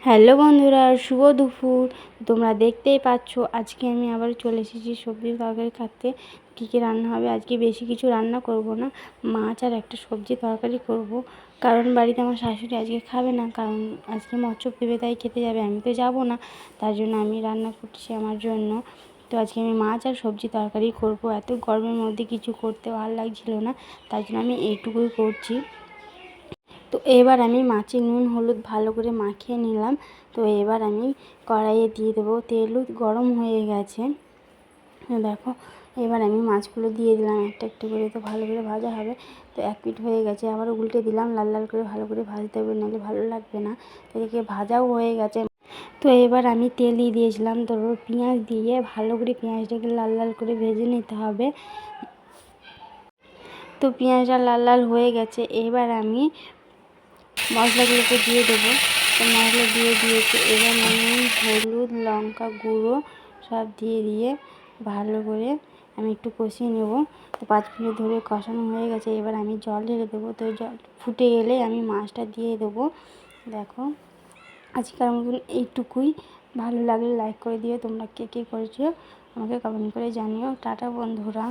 Hello বন্ধুরা, শুভ দুপুর। তোমরা দেখতেই পাচ্ছ আজকে আমি আবার চলে এসেছি সবজি তরকারি খাতে। কী কী রান্না হবে আজকে, বেশি কিছু রান্না করব না, মাছ আর একটা সবজি তরকারি করব। কারণ বাড়িতে আমার শাশুড়ি আজকে খাবে না, কারণ আজকে মৎস্য পেবে, তাই খেতে যাবে, আমি তো যাব না। তার জন্য আমি রান্না করছি আমার জন্য। তো আজকে আমি মাছ আর সবজি তরকারি করব। এত গরমের মধ্যে কিছু করতে ভালো লাগছিল না, তার জন্য আমি এইটুকুই করছি। তো এবার আমি মাছে নুন হলুদ ভালো করে মাখিয়ে নিলাম। তো এবার আমি কড়াইয়ে দিয়ে দেবো, তেল গরম হয়ে গেছে। দেখো, এবার আমি মাছগুলো দিয়ে দিলাম একটা একটা করে। তো ভালো করে ভাজা হবে। তো এক পিঠ হয়ে গেছে, আবার উল্টে দিলাম, লাল লাল করে ভালো করে ভাজতে হবে, নাহলে ভালো লাগবে না। তো এদিকে ভাজাও হয়ে গেছে। তো এবার আমি তেল দিয়ে দিয়েছিলাম, তো পেঁয়াজ দিয়ে ভালো করে পেঁয়াজটাকে লাল লাল করে ভেজে নিতে হবে। তো পেঁয়াজটা লাল লাল হয়ে গেছে, এবার আমি মশলাগুলোকে দিয়ে দেবো। তো মশলা দিয়ে দিয়েছি, এবার নুন হলুদ লঙ্কা গুঁড়ো সব দিয়ে ভালো করে আমি একটু কষিয়ে নেব। তো 5 মিনিট ধরে কষানো হয়ে গেছে, এবার আমি জল ঢেলে দেবো। তো জল ফুটে এলে আমি মাছটা দিয়ে দেবো। দেখো, আজকের মতন এইটুকুই। ভালো লাগলে লাইক করে দিও। তোমরা কে কে করেছো আমাকে কমেন্ট করে জানিও। টাটা বন্ধুরা।